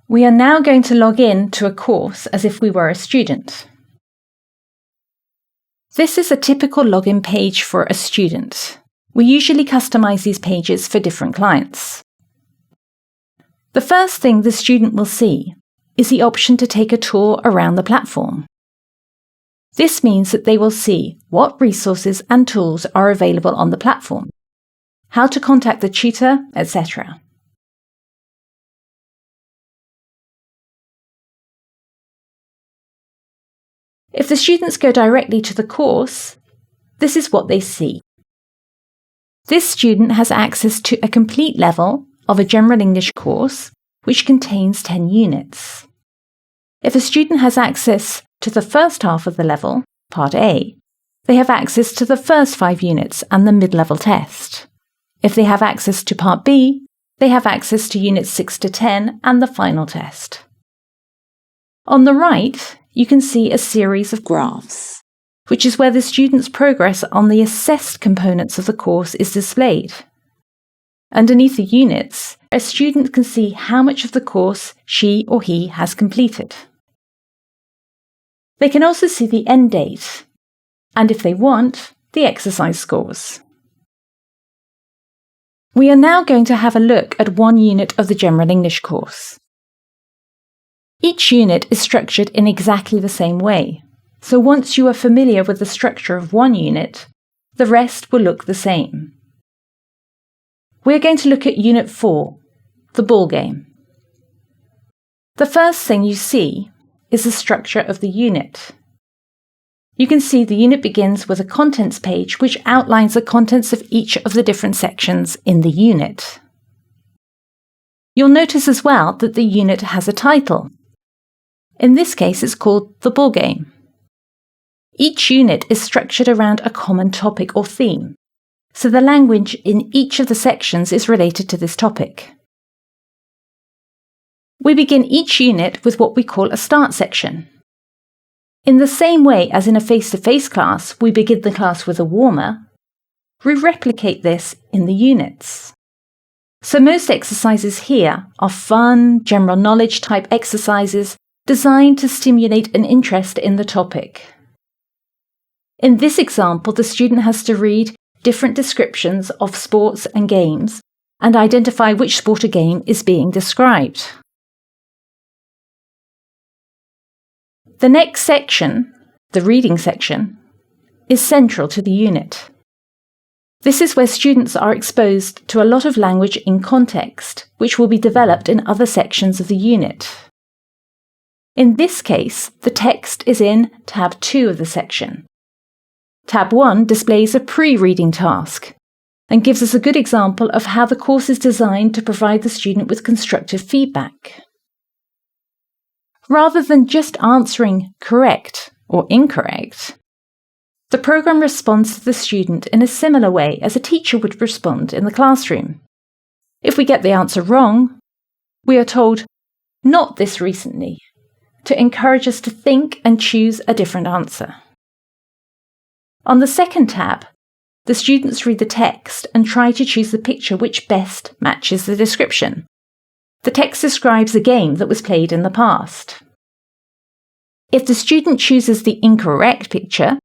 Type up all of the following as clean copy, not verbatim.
We are now going to log in to a course as if we were a student. This is a typical login page for a student. We usually customize these pages for different clients. The first thing the student will see is the option to take a tour around the platform. This means that they will see what resources and tools are available on the platform, how to contact the tutor, etc. If the students go directly to the course, this is what they see. This student has access to a complete level of a General English course, which contains 10 units. If a student has access to the first half of the level, Part A, they have access to the first 5 units and the mid-level test. If they have access to Part B, they have access to Units 6 to 10 and the final test. On the right, you can see a series of graphs, which is where the student's progress on the assessed components of the course is displayed. Underneath the units, a student can see how much of the course she or he has completed. They can also see the end date, and if they want, the exercise scores. We are now going to have a look at one unit of the General English course. Each unit is structured in exactly the same way, so once you are familiar with the structure of one unit, the rest will look the same. We are going to look at Unit 4, the ball game. The first thing you see is the structure of the unit. You can see the unit begins with a contents page which outlines the contents of each of the different sections in the unit. You'll notice as well that the unit has a title. In this case, it's called the ball game. Each unit is structured around a common topic or theme, so the language in each of the sections is related to this topic. We begin each unit with what we call a start section. In the same way as in a face-to-face class, we begin the class with a warmer, we replicate this in the units. So most exercises here are fun, general knowledge type exercises designed to stimulate an interest in the topic. In this example, the student has to read different descriptions of sports and games and identify which sport or game is being described. The next section, the reading section, is central to the unit. This is where students are exposed to a lot of language in context, which will be developed in other sections of the unit. In this case, the text is in Tab 2 of the section. Tab 1 displays a pre-reading task and gives us a good example of how the course is designed to provide the student with constructive feedback. Rather than just answering correct or incorrect, the program responds to the student in a similar way as a teacher would respond in the classroom. If we get the answer wrong, we are told, "Not this recently," to encourage us to think and choose a different answer. On the second tab, the students read the text and try to choose the picture which best matches the description. The text describes a game that was played in the past. If the student chooses the incorrect picture,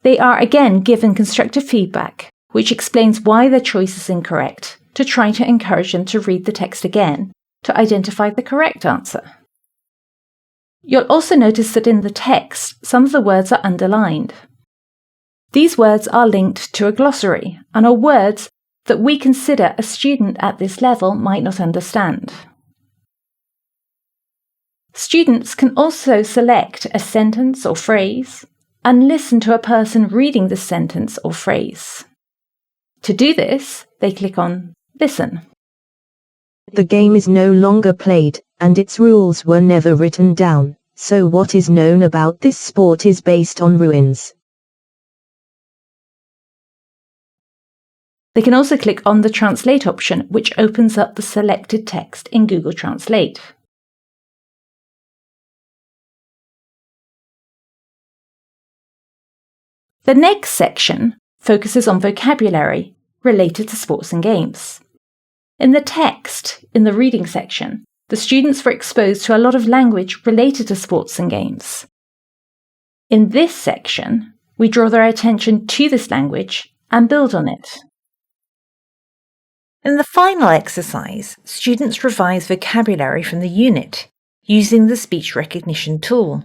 they are again given constructive feedback, which explains why their choice is incorrect, to try to encourage them to read the text again to identify the correct answer. You'll also notice that in the text, some of the words are underlined. These words are linked to a glossary and are words that we consider a student at this level might not understand. Students can also select a sentence or phrase and listen to a person reading the sentence or phrase. To do this, they click on Listen. The game is no longer played, and its rules were never written down, so what is known about this sport is based on ruins. They can also click on the Translate option, which opens up the selected text in Google Translate. The next section focuses on vocabulary related to sports and games. In the text, in the reading section, the students were exposed to a lot of language related to sports and games. In this section, we draw their attention to this language and build on it. In the final exercise, students revise vocabulary from the unit using the speech recognition tool.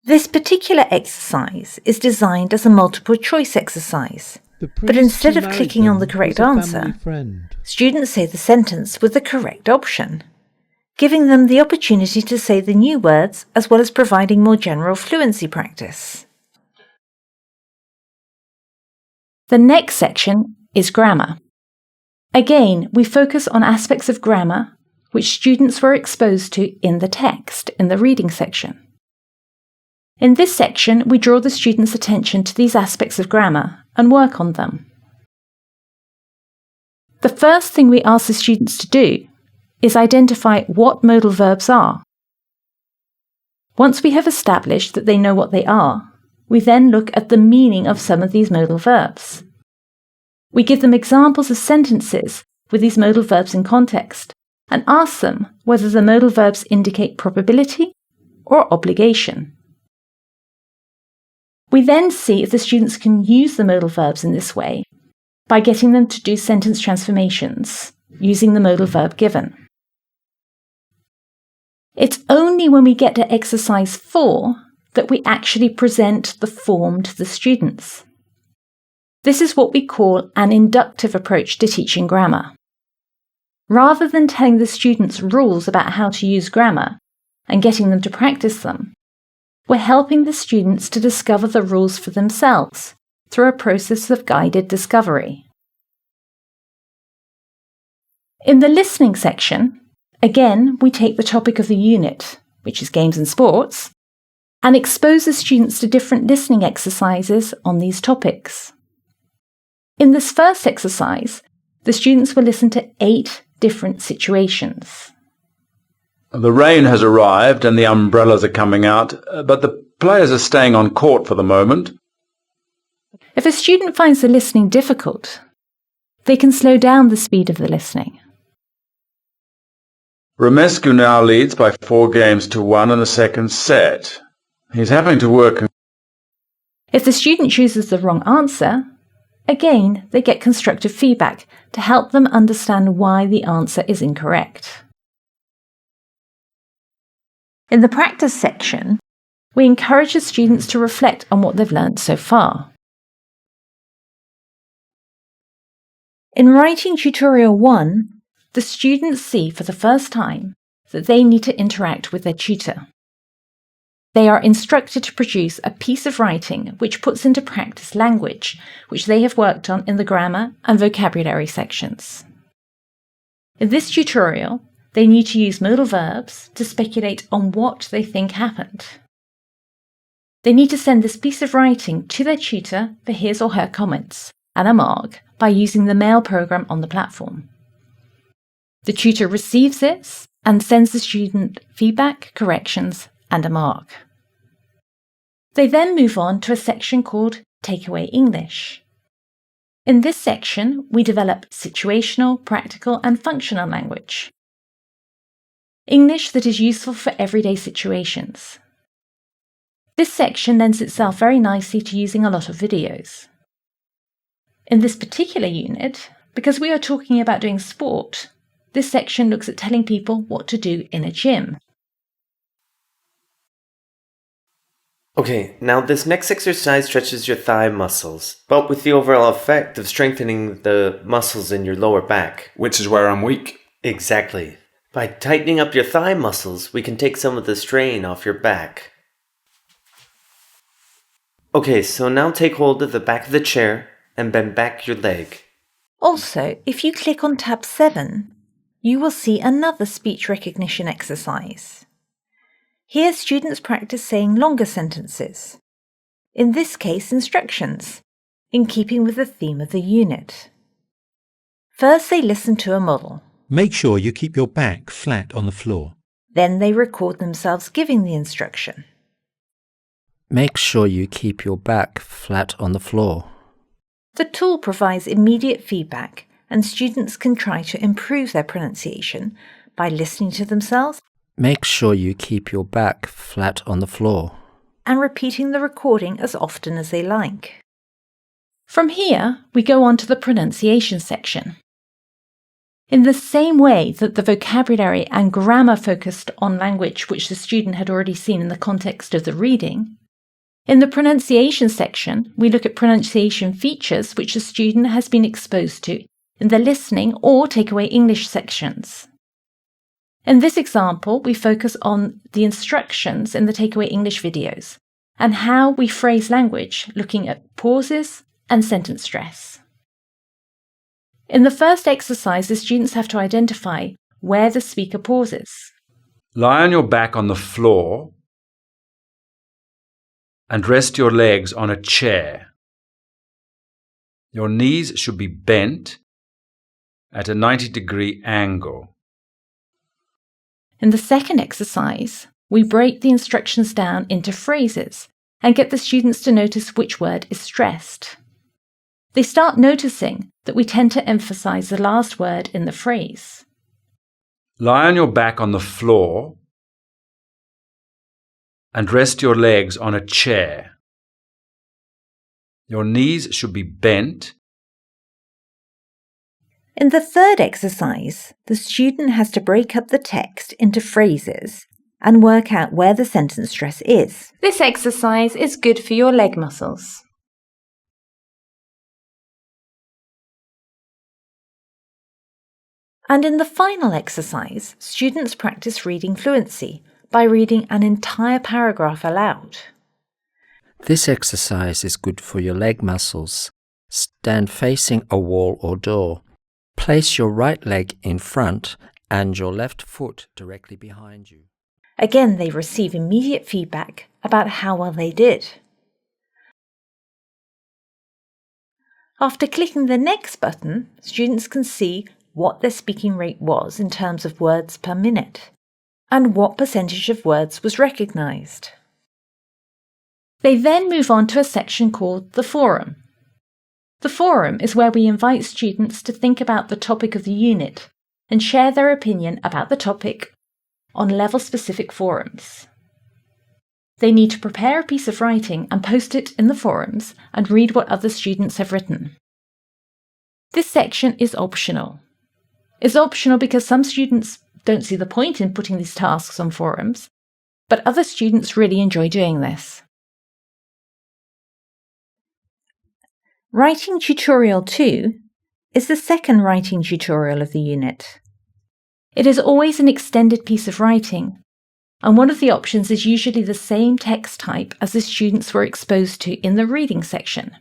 This particular exercise is designed as a multiple choice exercise, but instead of clicking on the correct answer, students say the sentence with the correct option, giving them the opportunity to say the new words as well as providing more general fluency practice. The next section is grammar. Again, we focus on aspects of grammar which students were exposed to in the text in the reading section. In this section, we draw the students' attention to these aspects of grammar and work on them. The first thing we ask the students to do is identify what modal verbs are. Once we have established that they know what they are, we then look at the meaning of some of these modal verbs. We give them examples of sentences with these modal verbs in context and ask them whether the modal verbs indicate probability or obligation. We then see if the students can use the modal verbs in this way by getting them to do sentence transformations using the modal verb given. It's only when we get to exercise 4 that we actually present the form to the students. This is what we call an inductive approach to teaching grammar. Rather than telling the students rules about how to use grammar and getting them to practice them, we're helping the students to discover the rules for themselves through a process of guided discovery. In the listening section, again, we take the topic of the unit, which is games and sports, and expose the students to different listening exercises on these topics. In this first exercise, the students will listen to 8 different situations. The rain has arrived and the umbrellas are coming out, but the players are staying on court for the moment. If a student finds the listening difficult, they can slow down the speed of the listening. Romescu now leads by 4 games to 1 in the second set. He's having to work. If the student chooses the wrong answer, again, they get constructive feedback to help them understand why the answer is incorrect. In the practice section, we encourage the students to reflect on what they've learned so far. In writing tutorial 1, the students see for the first time that they need to interact with their tutor. They are instructed to produce a piece of writing which puts into practice language which they have worked on in the grammar and vocabulary sections. In this tutorial, they need to use modal verbs to speculate on what they think happened. They need to send this piece of writing to their tutor for his or her comments and a mark by using the mail program on the platform. The tutor receives this and sends the student feedback, corrections, and a mark. They then move on to a section called Takeaway English. In this section, we develop situational, practical, and functional language. English that is useful for everyday situations. This section lends itself very nicely to using a lot of videos. In this particular unit, because we are talking about doing sport, this section looks at telling people what to do in a gym. Okay, now this next exercise stretches your thigh muscles, but with the overall effect of strengthening the muscles in your lower back. Which is where I'm weak. Exactly. By tightening up your thigh muscles, we can take some of the strain off your back. Okay, so now take hold of the back of the chair and bend back your leg. Also, if you click on tab 7, you will see another speech recognition exercise. Here, students practice saying longer sentences. In this case, instructions, in keeping with the theme of the unit. First, they listen to a model. Make sure you keep your back flat on the floor. Then they record themselves giving the instruction. Make sure you keep your back flat on the floor. The tool provides immediate feedback, and students can try to improve their pronunciation by listening to themselves Make sure you keep your back flat on the floor. and repeating the recording as often as they like. From here, we go on to the pronunciation section. In the same way that the vocabulary and grammar focused on language which the student had already seen in the context of the reading, in the pronunciation section, we look at pronunciation features which the student has been exposed to in the listening or takeaway English sections. In this example, we focus on the instructions in the takeaway English videos and how we phrase language, looking at pauses and sentence stress. In the first exercise, the students have to identify where the speaker pauses. Lie on your back on the floor and rest your legs on a chair. Your knees should be bent at a 90-degree angle. In the second exercise, we break the instructions down into phrases and get the students to notice which word is stressed. They start noticing that we tend to emphasize the last word in the phrase. Lie on your back on the floor and rest your legs on a chair. Your knees should be bent. In the third exercise, the student has to break up the text into phrases and work out where the sentence stress is. This exercise is good for your leg muscles. And in the final exercise, students practice reading fluency by reading an entire paragraph aloud. This exercise is good for your leg muscles. Stand facing a wall or door. Place your right leg in front and your left foot directly behind you. Again, they receive immediate feedback about how well they did. After clicking the next button, students can see what their speaking rate was in terms of words per minute and what percentage of words was recognised. They then move on to a section called the forum. The forum is where we invite students to think about the topic of the unit and share their opinion about the topic on level-specific forums. They need to prepare a piece of writing and post it in the forums and read what other students have written. This section is optional. It's optional because some students don't see the point in putting these tasks on forums, but other students really enjoy doing this. Writing Tutorial 2 is the second writing tutorial of the unit. It is always an extended piece of writing, and one of the options is usually the same text type as the students were exposed to in the reading section.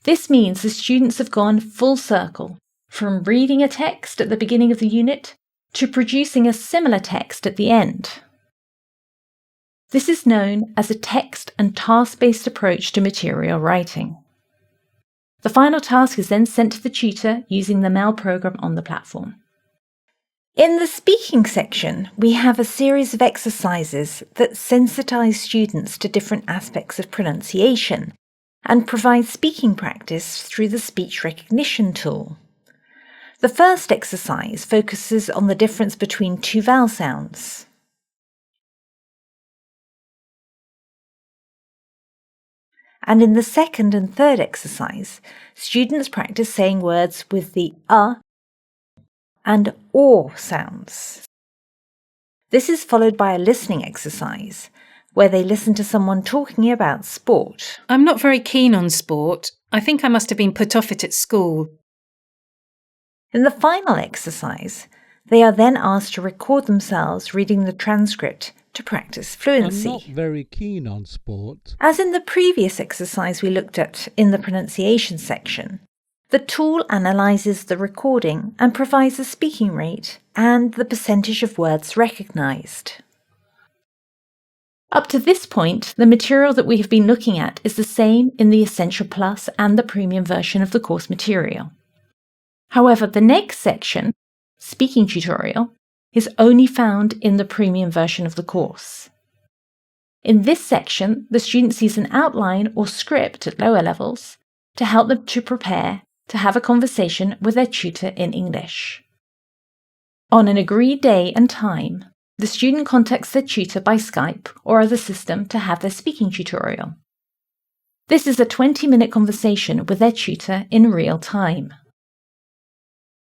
This means the students have gone full circle, from reading a text at the beginning of the unit to producing a similar text at the end. This is known as a text and task-based approach to material writing. The final task is then sent to the tutor using the mail program on the platform. In the speaking section, we have a series of exercises that sensitize students to different aspects of pronunciation and provide speaking practice through the speech recognition tool. The first exercise focuses on the difference between two vowel sounds. And in the second and third exercise, students practice saying words with the and or sounds. This is followed by a listening exercise, where they listen to someone talking about sport. I'm not very keen on sport. I think I must have been put off it at school. In the final exercise, they are then asked to record themselves reading the transcript to practice fluency. I'm not very keen on sport. As in the previous exercise we looked at in the pronunciation section, the tool analyses the recording and provides the speaking rate and the percentage of words recognised. Up to this point, the material that we have been looking at is the same in the Essential Plus and the Premium version of the course material. However, the next section, Speaking Tutorial, is only found in the Premium version of the course. In this section, the student sees an outline or script at lower levels to help them to prepare to have a conversation with their tutor in English. On an agreed day and time, the student contacts their tutor by Skype or other system to have their speaking tutorial. This is a 20-minute conversation with their tutor in real time.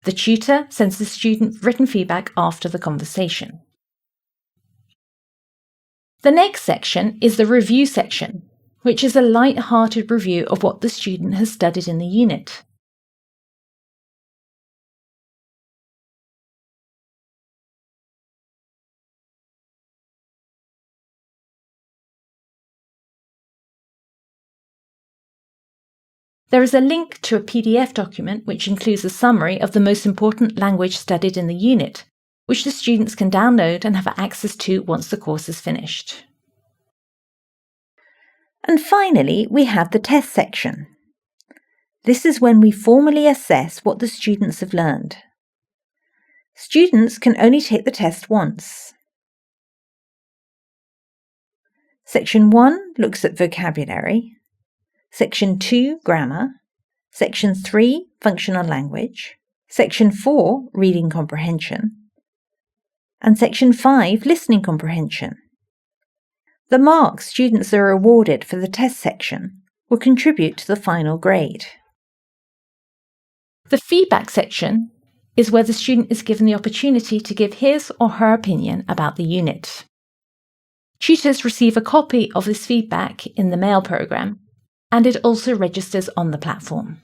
The tutor sends the student written feedback after the conversation. The next section is the review section, which is a light-hearted review of what the student has studied in the unit. There is a link to a PDF document which includes a summary of the most important language studied in the unit, which the students can download and have access to once the course is finished. And finally, we have the test section. This is when we formally assess what the students have learned. Students can only take the test once. Section 1 looks at vocabulary. Section 2, Grammar. Section 3, Functional Language. Section 4, Reading Comprehension. And Section 5, Listening Comprehension. The marks students are awarded for the test section will contribute to the final grade. The feedback section is where the student is given the opportunity to give his or her opinion about the unit. Tutors receive a copy of this feedback in the mail program, and it also registers on the platform.